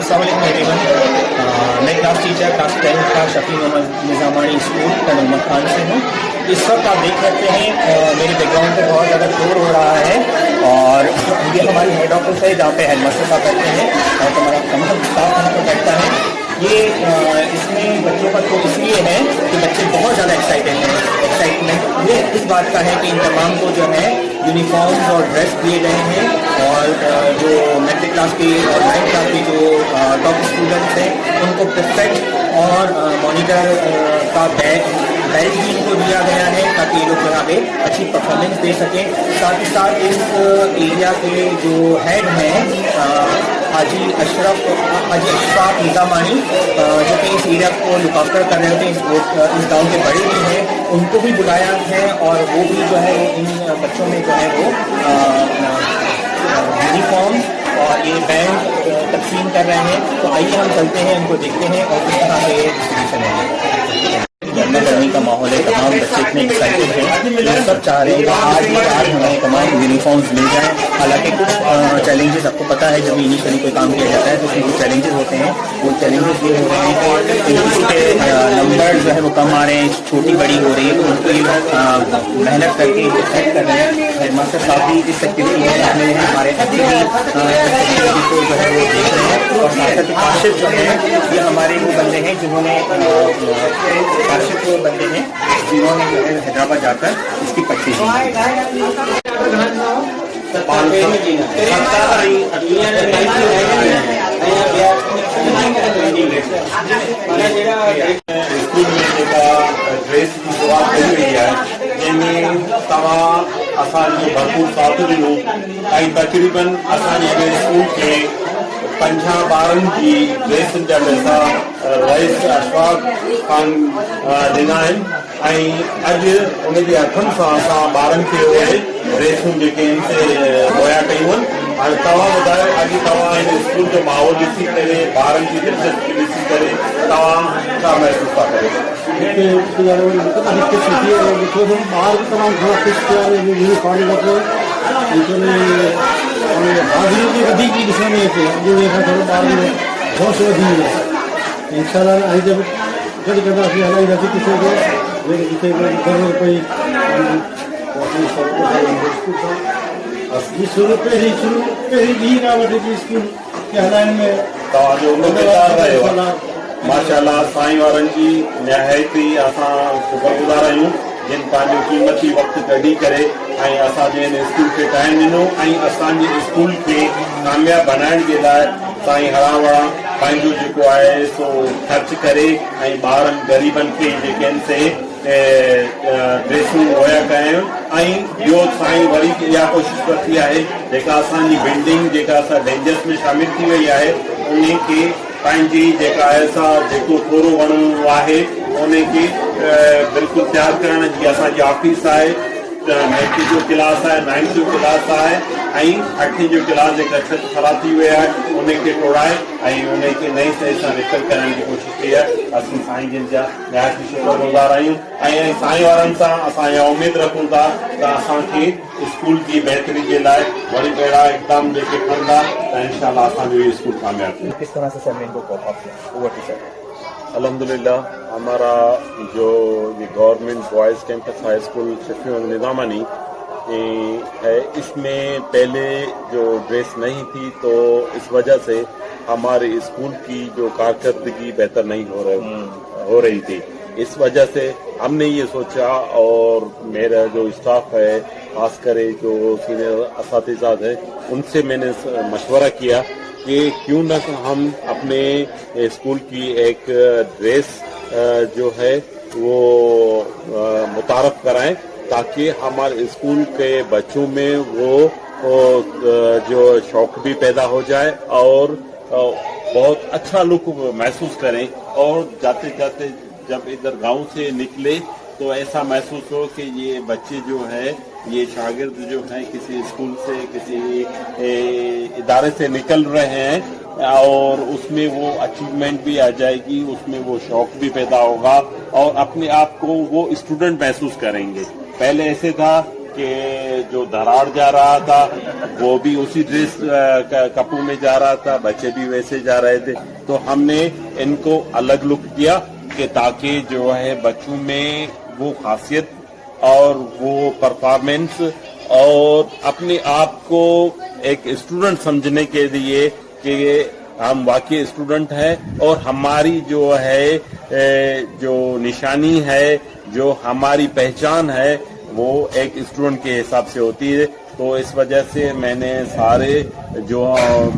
अस्सलाम वालेकुम एवरीवन। मैं क्लास टीचर क्लास 10 का शफी मोहम्मद निज़ामानी स्कूल मोहम्मद खान से हूँ। इस वक्त आप देख सकते हैं मेरे बैकग्राउंड पे बहुत ज़्यादा शोर हो रहा है और ये हमारी हेड ऑफिस है जहाँ पे हेडमास्टर साहब बैठते हैं और हमारा तमाम स्टाफ यहाँ पर बैठता है। ये इसमें बच्चों का शो इसलिए है कि बच्चे बहुत ज़्यादा एक्साइटमेंट ये इस बात का है कि इन तमाम को जो है यूनिफॉर्म्स और ड्रेस दिए गए हैं और जो मैट्रिक क्लास की और 9th क्लास की जो टॉप स्टूडेंट्स हैं उनको परफेक्ट और मॉनिटर का बेल्ट भी इनको दिया गया है ताकि ये लोग यहाँ पे अच्छी परफॉर्मेंस दे सकें। साथ ही साथ इस एरिया के जो हेड हैं हाजी अशफाक निज़ामानी जो कि इस एरिया को लुक आफ्टर कर रहे होते हैं, इस गाँव के बड़े भी हैं, उनको भी बुलाया है और वो भी जो है इन बच्चों में जो है वो यूनिफॉर्म और ये बैंड तकसीम कर रहे हैं। तो आइए हम चलते हैं, उनको देखते हैं और किस तरह से डिस्ट्रीब्यूशन है। गर्मी का माहौल है, तमाम बच्चे इतने एक्साइटेड हैं, ये सब चाह रहे हैं कि आज हमें तमाम यूनिफॉर्म्स मिल जाएं। हालांकि कुछ चैलेंजेस आपको पता है जब इनिशियली कोई काम किया जाता है तो उसमें कुछ चैलेंजेस होते हैं। वो चैलेंजेस ये हो रहे हैं कि इसके नंबर जो है वो कम आ रहे हैं, छोटी बड़ी हो रही है, तो उनकी मेहनत करके सेट कर रहे हैं। हेडमास्टर साहब भी इस एक्टिविटी में शामिल हैं, हमारे एक्टिविटी को जो है वो देख रहे हैं और साथ ही काशिफ जो है ये हमारे वो बंदे हैं जिन्होंने वो बंदे हैं जिन्होंने जो है हैदराबाद जाकर इसकी पट्टी स्कूल में जेका ड्रेस की शुरुआत कई वई आहे जंहिंमें तव्हां असांजो भरपूर साथ ॾिनो ऐं तक़रीबन असांजे स्कूल खे 50 ॿारनि जी ड्रेसुनि जा पैसा रईस अशफाक खान ॾिना आहिनि ऐं अॼु उनजे हथनि सां असां ॿारनि खे उहे ड्रेसूं जेके आहिनि से मुहैया कयूं आहिनि। हाणे तव्हां ॿुधायो अॼु तव्हां हिन स्कूल जो माहौल ॾिसी करे ॿारनि जी दिलचस्पी ॾिसी करे तव्हां छा महसूसु था कयो? ॿार बि तमामु घणो ख़ुशि थिया यूनिफॉर्म लॻो हाज़िरी बि वधीक ई ॾिसण में अचे। अॼु उन खां थोरो ॿारनि में जोश वधी वियो आहे। इंशाअल्लाह हाणे जब गॾु कंदासीं हलाईंदासीं किथे बि जेके जिते ज़रूरत पई शुरू पहिरीं ॾींहं खां वठी स्कूल खे हलाइण में तव्हांजो उम्मीदवार रहियो। माशाअल्लाह साईं वारनि जी निहायती असां शुक्रगुज़ार आहियूं जिन पंहिंजो क़ीमती वक़्तु कढी करे ऐं असांजे हिन स्कूल खे टाइम ॾिनो ऐं असांजे स्कूल खे कामयाबु बनाइण जे लाइ साईं हरावड़ा पंहिंजो जेको आहे सो ख़र्च करे ऐं ॿारनि ग़रीबनि खे जेके आहिनि से ड्रेसूं मुहैया कयूं ऐं ॿियो साईं वरी इहा कोशिशि वरिती आहे जेका असांजी बिल्डिंग जेका असां डेंजर्स में शामिलु थी वई आहे उन खे पंहिंजी जेका आहे सा जेको थोरो घणो आहे उन खे बिल्कुलु तयारु करण जी असांजी ऑफिस आहे। मैट्रिक जो क्लास आहे, 9th जो क्लास आहे ऐं 8th जो क्लास जेका छत ख़राब थी वई आहे उनखे टोड़ाए ऐं उनखे नई शइ सां रिपेयर करण जी कोशिशि कई आहे। असीं साईं जिन जा निहायती शुक्रगुज़ार आहियूं ऐं साईं वारनि सां असां इहा उमेदु रखूं था त असांखे स्कूल जी बहितरी जे लाइ वरी अहिड़ा इक़दाम जेके खणंदा त इंशाअल्लाह असांजो इहो स्कूल कामयाबु थिए। किस तरह से सर इनको ओवर टीचर अल्हम्दुलिल्लाह हमारा जो ये government boys campus high school Shafi Mohammad Nizamani है, इसमें पहले जो ड्रेस नहीं थी तो इस वजह से हमारे स्कूल की जो कारकर्दगी बेहतर नहीं हो रही थी। इस वजह से हमने ये सोचा और मेरा जो स्टाफ है खासकर जो सीनियर असातिज़ा है उनसे मैंने मशवरा किया कि क्यों न हम अपने स्कूल की एक ड्रेस जो है वो मुतारफ कराएं ताकि हमारे स्कूल के बच्चों में वो जो शौक भी पैदा हो जाए और बहुत अच्छा लुक महसूस करें और जाते जाते जब इधर गांव से निकले तो ऐसा महसूस हो कि ये बच्चे जो है ये शागिर्द जो हैं किसी स्कूल से किसी इदारे से निकल रहे हैं और उसमें वो अचीवमेंट भी आ जाएगी, उसमें वो शौक भी पैदा होगा और अपने आप को वो स्टूडेंट महसूस करेंगे। पहले ऐसे था कि जो दरार जा रहा था वो भी उसी ड्रेस कपड़ों में जा रहा था, बच्चे भी वैसे जा रहे थे। तो हमने इनको अलग लुक किया कि ताकि जो है बच्चों में वो खासियत और वो परफॉर्मेंस और अपने आप को एक स्टूडेंट समझने के लिए कि हम वाकई स्टूडेंट हैं और हमारी जो है जो निशानी है, जो हमारी पहचान है, वो एक स्टूडेंट के हिसाब से होती है। तो इस वजह से मैंने सारे जो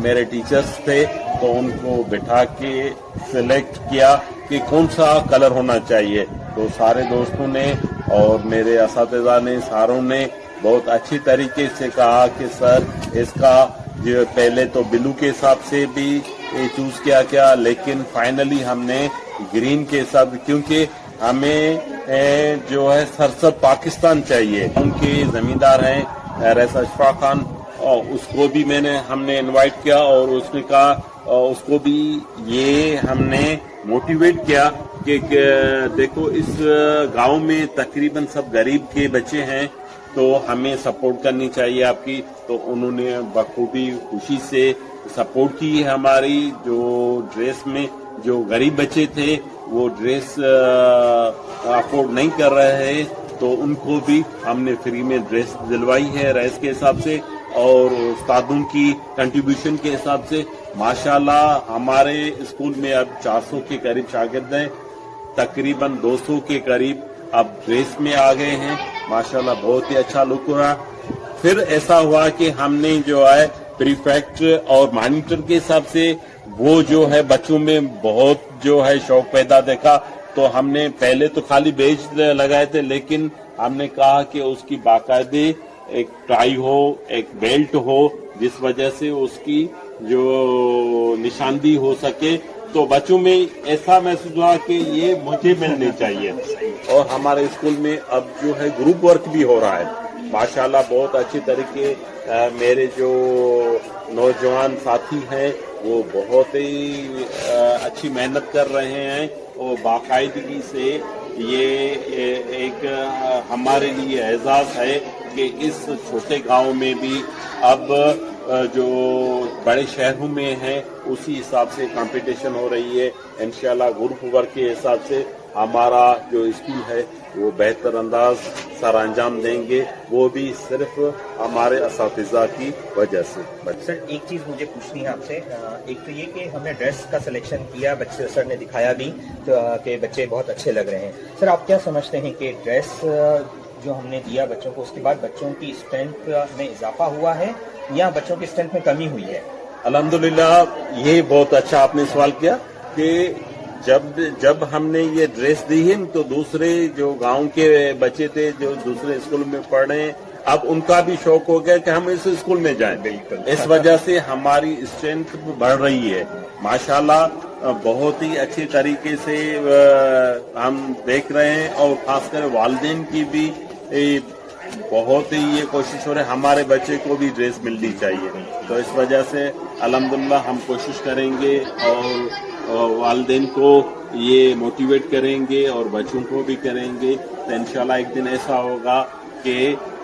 मेरे टीचर्स थे तो उनको बिठा के सिलेक्ट किया कि कौन सा कलर होना चाहिए। तो सारे दोस्तों ने और मेरे असातिज़ा ने, सारों ने बहुत अच्छी तरीके से कहा कि सर इसका जो पहले तो ब्लू के हिसाब से भी चूज किया गया, लेकिन फाइनली हमने ग्रीन के हिसाब, क्योंकि हमें जो है सरसब पाकिस्तान चाहिए। उनके जमींदार हैं रैसा अशफाक खान, और उसको भी हमने इनवाइट किया और उसने कहा, उसको भी ये हमने मोटिवेट किया कि देखो इस गांव में तकरीबन सब गरीब के बच्चे हैं तो हमें सपोर्ट करनी चाहिए आपकी। तो उन्होंने बखूबी खुशी से सपोर्ट की। हमारी जो ड्रेस में जो गरीब बच्चे थे वो ड्रेस अफोर्ड नहीं कर रहे हैं तो उनको भी हमने फ्री में ड्रेस दिलवाई है रेस के हिसाब से और उस्तादों की कंट्रीब्यूशन के हिसाब से। माशाल्लाह हमारे स्कूल में अब 400 के करीब शागिर्द हैं, तकरीबन 200 के करीब अब ड्रेस में आ गए हैं। माशाल्लाह बहुत ही अच्छा लुक रहा। फिर ऐसा हुआ कि हमने जो है प्रीफेक्ट और मॉनिटर के हिसाब से वो जो है बच्चों में बहुत जो है शौक पैदा देखा। तो हमने पहले तो खाली बेज लगाए थे, लेकिन हमने कहा कि उसकी बाकायदे एक टाई हो, एक बेल्ट हो, जिस वजह से उसकी जो निशानदी हो सके। तो बच्चों में ऐसा महसूस हुआ कि ये मुझे मिलनी चाहिए। और हमारे स्कूल में अब जो है ग्रुप वर्क भी हो रहा है माशाल्लाह बहुत अच्छी तरीके। मेरे जो नौजवान साथी हैं वो बहुत ही अच्छी मेहनत कर रहे हैं और बाकायदगी से ये एक हमारे लिए एजाज है कि इस छोटे गांव में भी अब जो बड़े शहरों में है उसी हिसाब से कंपटीशन हो रही है। इंशाल्लाह ग्रुप वर्क के हिसाब से हमारा जो स्कूल है वो बेहतर अंदाज सर अंजाम देंगे, वो भी सिर्फ हमारे असातिज़ा की वजह से। सर एक चीज़ मुझे पूछनी है आपसे, एक तो ये कि हमने ड्रेस का सिलेक्शन किया, बच्चे सर ने दिखाया भी तो कि बच्चे बहुत अच्छे लग रहे हैं। सर आप क्या समझते हैं कि ड्रेस जो हमने दिया बच्चों को उसके बाद बच्चों की स्ट्रेंथ में इजाफा हुआ है या बच्चों की स्ट्रेंथ में कमी हुई है? अल्हम्दुलिल्लाह ये बहुत अच्छा आपने सवाल किया कि जब हमने ये ड्रेस दी है तो दूसरे जो गांव के बच्चे थे जो दूसरे स्कूल में पढ़ रहे हैं अब उनका भी शौक हो गया कि हम इस स्कूल में जाएं। बिल्कुल इस वजह से हमारी स्ट्रेंथ बढ़ रही है माशाल्लाह बहुत ही अच्छे तरीके से हम देख रहे हैं। और खासकर वालिदैन की भी बहुत ही ये कोशिश हो रही है हमारे बच्चे को भी ड्रेस मिलनी चाहिए। तो इस वजह से अल्हम्दुलिल्लाह हम कोशिश करेंगे और वालिदैन को ये मोटिवेट करेंगे और बच्चों को भी करेंगे। तो इंशाल्लाह एक दिन ऐसा होगा कि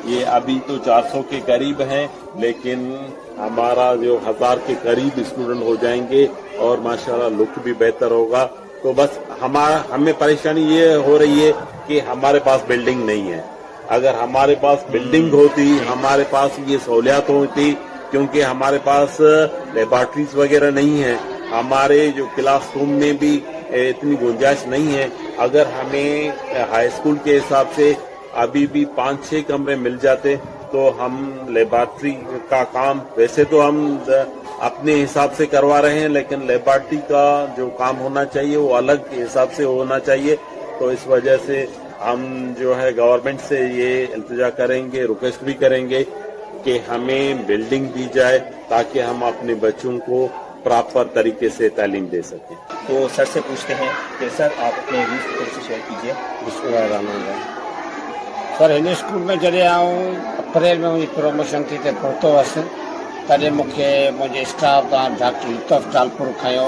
ये अभी तो 400 के करीब हैं लेकिन हमारा जो 1000 के करीब स्टूडेंट हो जाएंगे और माशाल्लाह लुक भी बेहतर होगा। तो बस हमें परेशानी ये हो रही है कि हमारे पास बिल्डिंग नहीं है। अगर हमारे पास बिल्डिंग होती, हमारे पास ये सहूलियात होती, क्योंकि हमारे पास लेबॉर्ट्रीज वगैरह नहीं है, हमारे जो क्लास रूम में भी इतनी गुंजाइश नहीं है। अगर हमें हाई स्कूल के हिसाब से अभी भी 5-6 कमरे मिल जाते तो हम लेबॉर्ट्री का काम वैसे तो हम अपने हिसाब से करवा रहे हैं, लेकिन लेबॉर्ट्री का जो काम होना चाहिए वो अलग हिसाब से होना चाहिए। तो इस वजह से हम जो है गवर्नमेंट से ये इल्तिजा करेंगे, रिक्वेस्ट भी करेंगे कि हमें बिल्डिंग दी जाए ताकि हम अपने बच्चों को प्रॉपर तरीके से तालीम दे सकें। तो सर से पूछते हैं कि सर आप अपने व्यूज थोड़े से शेयर कीजिए। सर हिन स्कूल में जॾहिं आऊं अप्रैल में मुंहिंजी प्रमोशन थी त पहुतो हुअसि तॾहिं मूंखे मुंहिंजे स्टाफ तां डॉक्टर लुत्फ़ टालपुर खयो,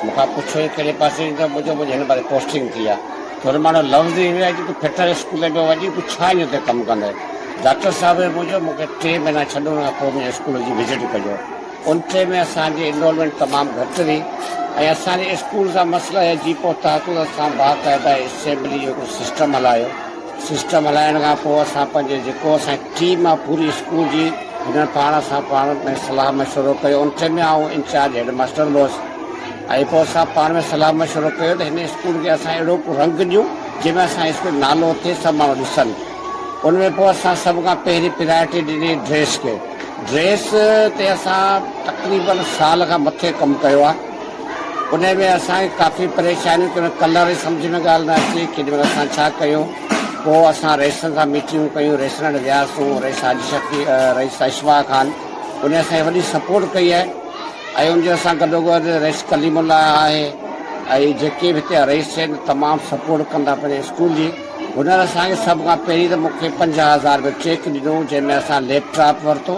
मूंखां पुछो कहिड़े पासे ईंदो, मुंहिंजे हिन बारे पोस्टिंग थी आहे। थोरो माण्हू लफ़्ज़ ई हुआ कि तूं फिटर स्कूल में वञी तूं छा ईअं हुते कमु कंदे। डॉक्टर साहब मुंहिंजो मूंखे 3 महीना छॾण खां पोइ मुंहिंजे स्कूल जी विज़िट कजो। उन 3 में असांजी इनरोलमेंट तमामु घटि हुई ऐं असांजे स्कूल जा मसइला जी पोइ तहक़ीक़ असां बाक़ाइदा असेंबली जो हिकिड़ो सिस्टम हलायो। सिस्टम हलाइण खां पोइ असां पंहिंजे जेको असांजी टीम आहे पूरी स्कूल जी हिन पाण सां पाण में सलाह मशवरो कयो। उन 3 में आउं इंचार्ज हेड मास्टर हुउसि ऐं पोइ असां पाण में सलाह मशवरो कयो त हिन स्कूल खे असां अहिड़ो रंग ॾियूं जंहिंमें असांजो स्कूल नालो थिए सभु माण्हू ॾिसनि। उनमें पोइ असां सभ खां पहिरीं प्रायोरिटी ॾिनी ड्रेस खे। ड्रेस ते असां तक़रीबन साल खां मथे कमु कयो आहे। उन में असांखे काफ़ी परेशानियूं कयूं, कलर जी सम्झ में ॻाल्हि न अचे केॾी महिल असां छा कयूं। पोइ असां रेसनि सां मीटिंगूं कयूं, रेसनि वटि वियासीं, रईस हाजी शफ़ी रईस अशफाक़ ख़ान उन असांखे वॾी सपोर्ट कई आहे ऐं उनजे असां गॾोगॾु रईस कलीमुल्ला आहे ऐं जेके बि हिते रईस आहिनि तमामु सपोर्ट कंदा पंहिंजे स्कूल जी। हुननि असांखे सभ खां पहिरीं त मूंखे 50,000 रुपयो चेक ॾिनो जंहिंमें असां लैपटॉप वरितो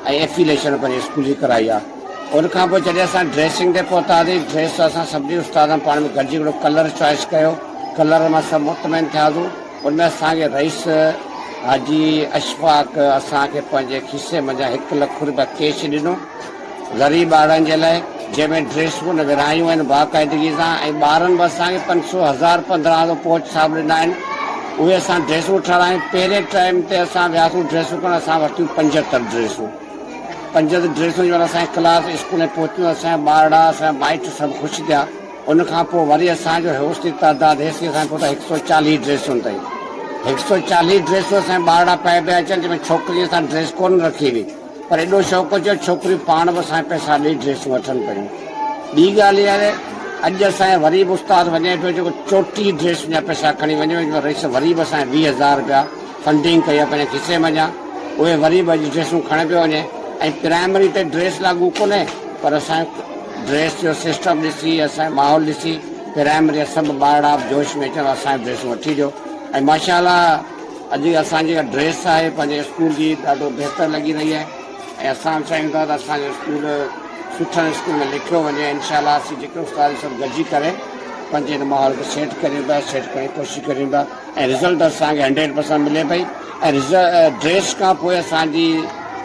ऐं एफिलेशन पंहिंजे स्कूल जी कराई आहे। उनखां पोइ जॾहिं असां ड्रेसिंग ते पहुतासीं, ड्रेस असां सभिनी उस्तादनि पाण में गॾिजी हिकिड़ो कलर चॉइस कयो। कलर मां सभु मुतमइन थियासीं। उनमें असांखे रईस हाजी अशफाक़ असांखे पंहिंजे खीसे मंझां 1 लख रुपया कैश ॾिनो ग़रीब ॿारनि जे लाइ, जंहिंमें ड्रेसूं विरायूं आहिनि बाक़ाइदगी सां ऐं ॿारनि बि असांखे 500, 1000, 1500 पोच साहब ॾिना आहिनि। उहे असां ड्रेसूं ठारायूं। पहिरें टाइम ते असां वियासीं ड्रेसूं करणु, असां वरितियूं 75 ड्रेसूं। 5 ड्रेसूं जो असांजे क्लास स्कूल में पहुतियूं। असांजा ॿार असांजा माइट सभु ख़ुशि थिया। उनखां पोइ वरी असांजो होसि तइदाद हेसि असांजे पहुता 140 ड्रेसूं ताईं। 140 ड्रेसूं असांजा ॿार पाए पिया अचनि, जंहिंमें छोकिरी असां ड्रेस कोन रखी हुई पर एॾो शौक़ु जो छोकिरियूं पाण बि असांजे पैसा ॾेई ड्रेसूं वठनि पियूं। ॿी ॻाल्हि इहा आहे अॼु असांजे वरी बि उस्ताद वञे पियो जेको चोटी ड्रेस जा पैसा खणी वञे। रईस वरी बि असांजे 20,000 रुपया फंडिंग कई आहे पंहिंजे खीसे मंझां। उहे वरी बि अॼु ड्रेसूं खणे पियो वञे ऐं प्राइमरी ते ड्रेस लागू कोन्हे पर असांजे ड्रेस जो सिस्टम ॾिसी असांजो माहौल ॾिसी प्राइमरी सभु ॿार जोश में अचनि असांजी ड्रेसूं वठी ॾियो ऐं माशाल्लाह अॼु असांजी ड्रेस आहे पंहिंजे स्कूल जी ॾाढो बहितर लॻी रही आहे ऐं असां चाहियूं था त असांजो स्कूल सुठनि स्कूल में लिखियो वञे। इनशाला असीं जेके उस्ताद सभु गॾिजी करे पंहिंजे हिन माहौल खे सेट करियूं था, सेट करण जी कोशिशि करियूं था ऐं रिज़ल्ट असांखे 100% मिले पई ऐं ड्रेस खां पोइ असांजी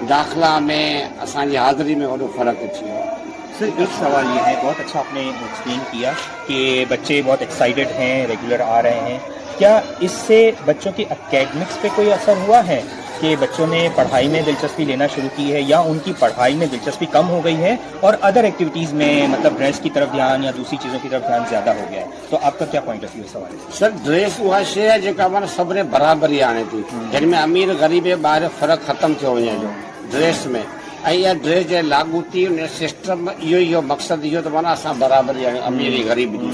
दाख़िला में असांजी हाज़िरी में वॾो फ़र्क़ु अची वियो आहे। सर एक सवाल ये है, बहुत अच्छा आपने एक्सप्लेन किया कि बच्चे बहुत एक्साइटेड हैं, रेगुलर आ रहे हैं। क्या इससे बच्चों की एकेडमिक्स पे कोई असर हुआ है कि बच्चों ने पढ़ाई में दिलचस्पी लेना शुरू की है या उनकी पढ़ाई में दिलचस्पी कम हो गई है और अदर एक्टिविटीज़ में मतलब ड्रेस की तरफ ध्यान या दूसरी चीज़ों की तरफ ध्यान ज़्यादा हो गया है? तो आपका क्या पॉइंट ऑफ व्यू है सवाल? सर ड्रेस उहा शइ आहे जेका माना सभिनी बराबरी आणे थी, जिनमें अमीर ग़रीब जे ॿाहिरि फ़र्क़ु ख़तमु थियो वञे जो ड्रेस में। ऐं इहा ड्रेस जे लागू थी उन सिस्टम इहो मक़सदु इहो त माना असां बराबरी आणे अमीर ग़रीब जी।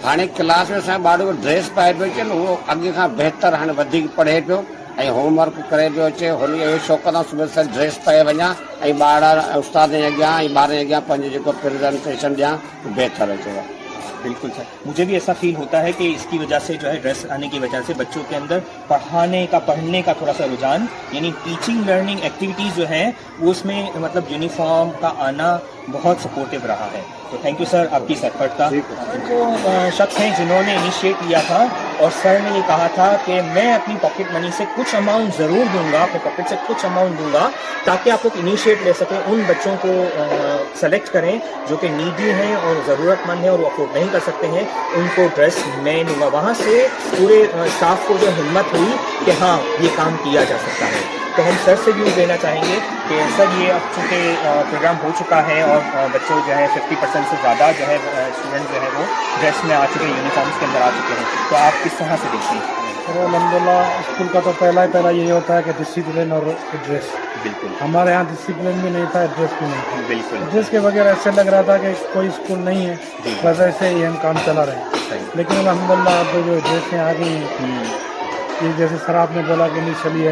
हाणे क्लास में असांजो ॿारु ड्रेस पाए पियो अचे न, उहो अॻे खां बहितर हाणे वधीक पढ़े पियो ऐं होमवर्क करे पियो अचे। हुन इहो शौक़ु सां सुबुह सां ड्रेस पाए वञा ऐं ॿार उस्ताद जे अॻियां ऐं ॿार जे अॻियां पंहिंजो जेको प्रेज़ेंटेशन ॾियां बहितर अचे। बिल्कुल सर, मुझे भी ऐसा फील होता है कि इसकी वजह से जो है ड्रेस आने की वजह से बच्चों के अंदर पढ़ने का थोड़ा सा रुझान यानी टीचिंग लर्निंग एक्टिविटीज़ जो है वो उसमें मतलब यूनिफॉर्म का आना बहुत सपोर्टिव रहा है। तो थैंक यू सर आपकी इस एफर्ट का। तो शख्स हैं जिन्होंने इनिशिएट लिया था और सर ने ये कहा था कि मैं अपनी पॉकेट मनी से कुछ अमाउंट ज़रूर दूंगा, अपने पॉकेट से कुछ अमाउंट दूंगा ताकि आप लोग इनिशिएट ले सकें, उन बच्चों को सेलेक्ट करें जो कि नीडी हैं और ज़रूरतमंद हैं और वो अफोर्ड नहीं कर सकते हैं, उनको ड्रेस मैं दूंगा। वहाँ से पूरे स्टाफ को जो हिम्मत हुई कि हाँ ये काम किया जा सकता है। तो हम सर से भी देना चाहेंगे कि सर ये अब चूँकि प्रोग्राम हो चुका है और बच्चों जो है 50% से ज़्यादा जो है स्टूडेंट जो है वो ड्रेस में आ चुके हैं, यूनिफॉर्म्स के अंदर आ चुके हैं, तो आप किस तरह से देखते हैं? अल्हम्दुलिल्लाह स्कूल का तो पहला यही होता है कि डिसिप्लिन और ड्रेस। बिल्कुल हमारे यहाँ डिसिप्लिन भी नहीं था, ड्रेस भी नहीं था। बिल्कुल ड्रेस के बगैर ऐसे लग रहा था कि कोई स्कूल नहीं है, बस ऐसे ही हम काम चला रहे हैं। लेकिन अल्हम्दुलिल्लाह अब जो ड्रेसें आ गई हैं, ये जैसे सर आपने बोला कि इनिशियली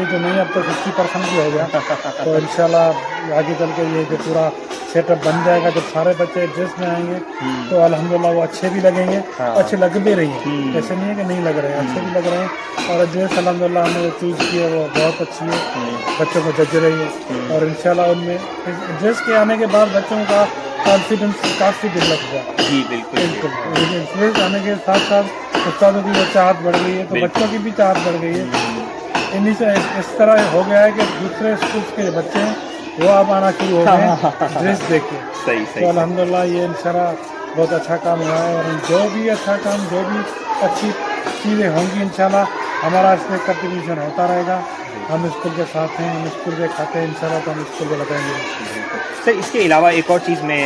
तो नहीं, अब तो 50% भी हो गया। तो इंशाल्लाह आगे चल के ये जो पूरा सेटअप बन जाएगा, जब सारे बच्चे ड्रेस में आएंगे तो अल्हम्दुलिल्लाह वो अच्छे भी लगेंगे, अच्छे लग भी रही हैं, ऐसे नहीं है कि नहीं लग रहे हैं, अच्छे भी लग रहे हैं। और ड्रेस अल्हम्दुलिल्लाह हमने जो चूज़ की है वो बहुत अच्छी है, बच्चों को जज रही है और इंशाल्लाह उनमें ड्रेस के आने के बाद बच्चों का कॉन्फिडेंस काफ़ी डेवलप हुआ। जी बिल्कुल। ड्रेस आने के साथ साथ उस्तादों की वो चाहत बढ़ गई है, तो बच्चों की भी चाहत बढ़ गई है। इन्हीं से इस तरह हो गया है कि दूसरे स्कूल के बच्चे हैं वो अब आना शुरू हो गए हैं ड्रेस देख के। सही तो अल्हम्दुलिल्लाह ये इंशाल्लाह बहुत अच्छा काम हुआ है, और जो भी अच्छा काम, जो भी अच्छी चीज़ें होंगी इंशाल्लाह हमारा इसमें कंट्रीब्यूशन होता रहेगा। हम स्कूल के साथ हैं, हम स्कूल के खाते हैं इंशाल्लाह, तो हम स्कूल को लगाएंगे। सर इसके अलावा एक और चीज़ मैं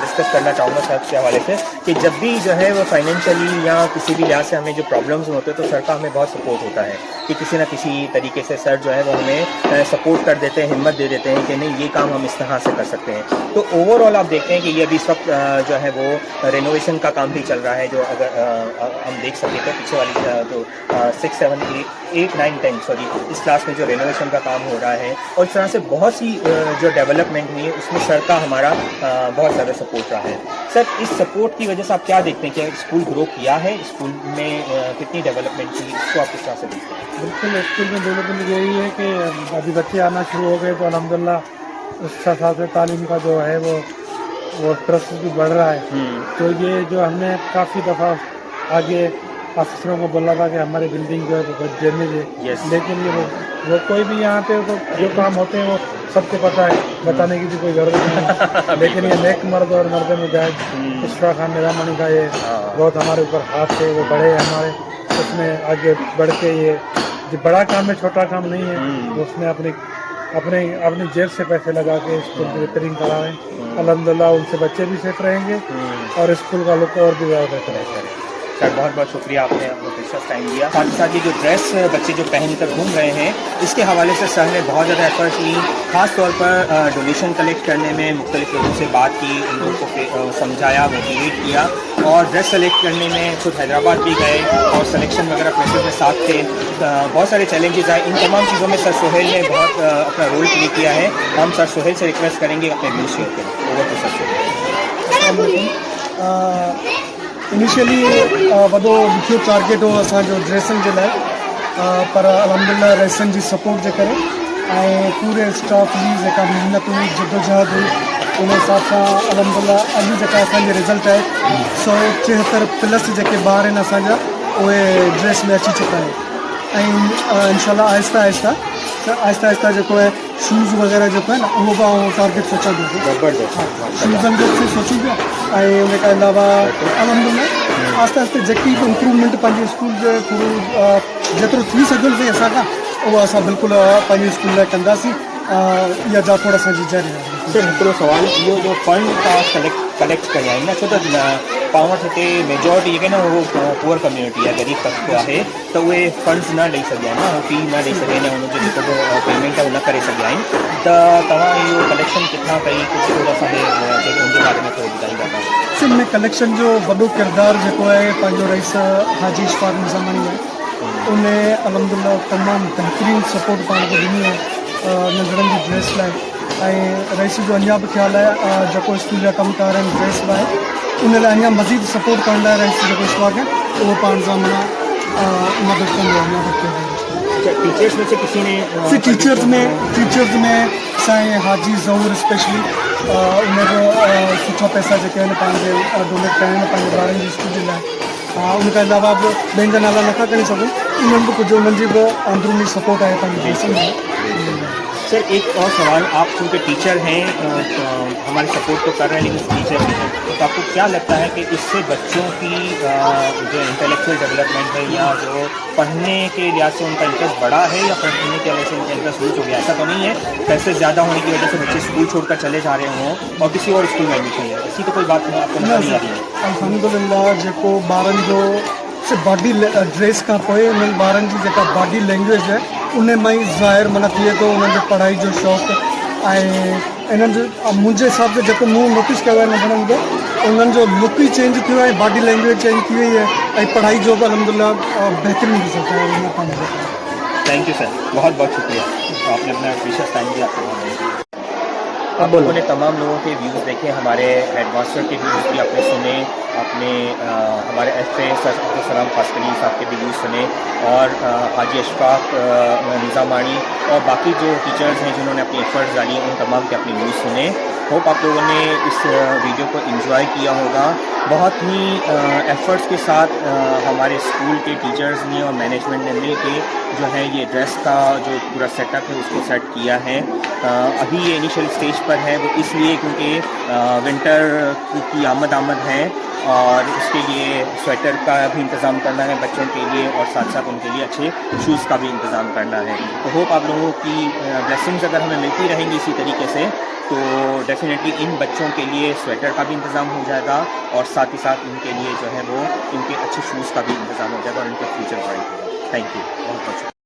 डिस्कस करना चाहूँगा सर के हवाले से कि जब भी जो है वो फाइनेंशियली या किसी भी लिहाज से हमें जो प्रॉब्लम्स होते हैं तो सर का हमें बहुत सपोर्ट होता है कि किसी न किसी तरीके से सर जो है वो हमें सपोर्ट कर देते हैं, हिम्मत दे देते हैं कि नहीं ये काम हम इस तरह से कर सकते हैं। तो ओवरऑल आप देखते हैं कि ये अभी इस वक्त जो है वो रेनोवेशन का काम भी चल रहा है, जो अगर हम देख सकें तो पीछे वाली जो 6, 7, 8, 9, 10 सॉरी इस क्लास में जो रेनोवेशन का काम हो रहा है और इस तरह से बहुत सी जो डेवलपमेंट हुई है उसमें सर का हमारा बहुत ज़्यादा सपोर्ट रहा है। सर इस सपोर्ट की वजह से आप क्या देखते हैं कि स्कूल ग्रो किया है, स्कूल में कितनी डेवलपमेंट हुई, इसको आप किस तरह से देखते हैं? बिल्कुल स्कूल में डेवलपमेंट यही है कि अभी बच्चे आना शुरू हो गए तो अल्हम्दुलिल्लाह उस हिसाब से तालीम का जो है वो ट्रस्ट भी बढ़ रहा है। तो ये जो हमने काफ़ी दफ़ा आगे ऑफिसरों को बोला था कि हमारी बिल्डिंग जो है वो देने दे, लेकिन ये वो कोई भी यहाँ पे तो जो काम होते हैं वो सबको पता है, बताने की भी कोई ज़रूरत नहीं है। लेकिन ये नेक मर्द और मर्द मुजाहिद इशफाक खान निज़ामनी का ये बहुत हमारे ऊपर हाथ थे, वो बड़े हमारे उसमें आगे बढ़ के ये बड़ा काम है, छोटा काम नहीं है, तो उसने अपनी जेब से पैसे लगा के स्कूल की रिपेयरिंग करा रहे हैं। अल्हम्दुलिल्लाह उनसे बच्चे भी सेफ रहेंगे और स्कूल का लुक और भी ज़्यादा बेहतर रहेगा। सर बहुत बहुत शुक्रिया, आपने अपना प्रेशियस टाइम दिया। साथ ही साथ ये जो ड्रेस बच्चे जो पहन कर घूम रहे हैं इसके हवाले से सर ने बहुत ज़्यादा एफर्ट की, ख़ास तौर पर डोनेशन कलेक्ट करने में मुख्तलिफ लोगों से बात की, उन लोगों को समझाया, मोटिवेट किया और ड्रेस सेलेक्ट करने में खुद हैदराबाद भी गए और सिलेक्शन वगैरह प्रोसेस में साथ थे। बहुत सारे चैलेंजेस आए, इन तमाम चीज़ों में सर सोहेल ने बहुत अपना रोल प्ले किया है। हम सर सोहेल से रिक्वेस्ट करेंगे अपने व्यूज़ शेयर करें। Over to sir Sohail. Initially वॾो ॾुखियो टारगेट हो असांजो ड्रेसनि जे लाइ, पर अल्हम्दुलिल्लाह रेसन जी सपोर्ट जे करे ऐं पूरे स्टाफ जी जेका महिनत हुई, जदोजहद हुई, उन हिसाब सां अल्हम्दुलिल्लाह अॼु जेका असांजी रिज़ल्ट आहे 174+ जेके ॿार आहिनि असांजा उहे ड्रेस में अची चुका आहिनि। ऐं इंशाल्लाह आहिस्ता आहिस्ता जेको आहे शूज़ वग़ैरह जेको आहे न उहो बि आउं टारगेट सोचां पियो, शूज़नि जो बि सोचूं पिया ऐं उन खां अलावा अल्हम्दुलिल्लाह आहिस्ता आहिस्ता जेकी बि इम्प्रूवमेंट पंहिंजे स्कूल जे थ्रू जेतिरो थी सघंदुसि असांखां उहो असां बिल्कुलु पंहिंजे स्कूल लाइ कंदासीं। इहा जापोड़ असांजी जारी रहंदी। सर हिकिड़ो सवाल, इहो जो फंड तव्हां कलेक्ट कया आहिनि न, छो त पावर हिते मेजॉरिटी जेके न उहो पुअर कम्यूनिटी आहे, गरीब तबको आहे, त उहे फंड्स न ॾेई सघिया आहिनि, उहो फी न ॾेई सघिया आहिनि, हुनजो जेको पेमेंट आहे उहो न करे सघिया आहिनि। त तव्हां इहो कलेक्शन किथां कई, कुझु थोरो असांखे उनजे बारे में थोरो ॿुधाईंदा तव्हां? सिंध में कलेक्शन जो वॾो किरदारु जेको आहे पंहिंजो रईस हाजी इशफाक निज़ामनी आहे। उन अल्हम्दुलिल्लाह तमामु बहितरीनु सपोर्ट पाण खे ॾिनी आहे नंढड़नि जी ड्रेस लाइ, ऐं रईस जो अञा बि ख़्यालु आहे जेको स्कूल जा कमकार आहिनि ड्रेस लाइ उन लाइ अञा मज़ीद सपोर्ट करण लाइ रईस जेको इशफाक आहे उहो पाण सां माना मदद कंदो आहे, मदद कंदो आहे। टीचर्स में से किसी ने टीचर्स में साईं हाजी ज़हूर स्पेशली उन बि सुठा पैसा जेके आहिनि पंहिंजे डोनेट कया आहिनि पंहिंजे ॿारनि जी स्कूल जे लाइ। उनखां अलावा बि ॿियनि जा नाला नथा खणी सघूं, उन्हनि बि कुझु उन्हनि जी बि अंदरूनी सपोर्ट आहे पंहिंजे देश में। सर एक और सवाल, आप चूँकि टीचर हैं हमारे सपोर्ट तो कर रहे हैं लेकिन टीचर भी हैं, तो आपको क्या लगता है कि इससे बच्चों की जो इंटेलेक्चुअल डेवलपमेंट है या जो पढ़ने के लिहाज से उनका इंटरेस्ट बढ़ा है या पढ़ने के वजह से उनका इंटरेस्ट लूज हो गया? ऐसा तो नहीं है पैसे ज़्यादा होने की वजह से बच्चे स्कूल छोड़कर चले जा रहे हों और किसी और स्कूल में एडमिशन है, ऐसी तो कोई बात नहीं आपको नजर नहीं आ रही है? अल्हम्दुलिल्लाह जेको ॿारनि जो बॉडी ड्रेस खां पोइ उन्हनि ॿारनि जी जेका बॉडी लैंग्वेज आहे उन मां ई ज़ाहिर माना थिए थो उन्हनि जो पढ़ाई जो शौक़ु ऐं इन्हनि जो मुंहिंजे हिसाब सां जेको मूं नोटिस कयो आहे नंढड़नि जो उन्हनि जो लुक ई चेंज थियो आहे, बॉडी लैंग्वेज चेंज थी वई आहे ऐं पढ़ाई जो बि अल्हम्दुलिल्लाह बहितरीन रिज़ल्ट आहे। थैंक यू सर, बहुत बहुत शुक्रिया, आपने अपना प्रीशियस टाइम दिया। आपको आप लोगों ने तमाम लोगों के व्यूज़ देखे, हमारे हेडमास्टर के व्यूज़ भी आपने सुने, आपने हमारे FA सर अब्दुलसलाम फास्कनी साहब के भी व्यूज़ सुने, और हाजी अशफाक निज़ामानी और बाकी जो टीचर्स हैं जिन्होंने अपनी एफर्ट्स डाली उन तमाम के अपने व्यूज़ सुने। होप आप लोगों ने इस वीडियो को एंजॉय किया होगा। बहुत ही एफर्ट्स के साथ हमारे स्कूल के टीचर्स ने और मैनेजमेंट ने मिल के जो है ये ड्रेस का जो पूरा सेटअप है उसको सेट किया है। अभी ये इनिशियल स्टेज पर है, वो इसलिए क्योंकि विंटर की आमद है और उसके लिए स्वेटर का भी इंतज़ाम करना है बच्चों के लिए, और साथ साथ उनके लिए अच्छे शूज़ का भी इंतज़ाम करना है। तो होप आप लोगों की ब्लेसिंग्स अगर हमें मिलती रहेंगी इसी तरीके से तो डेफिनेटली इन बच्चों के लिए स्वेटर का भी इंतज़ाम हो जाएगा, और साथ ही साथ इनके लिए जो है वो इनके अच्छे शूज़ का भी इंतज़ाम हो जाएगा और इनका फ्यूचर ब्राइट होगा। थैंक यू बहुत बहुत।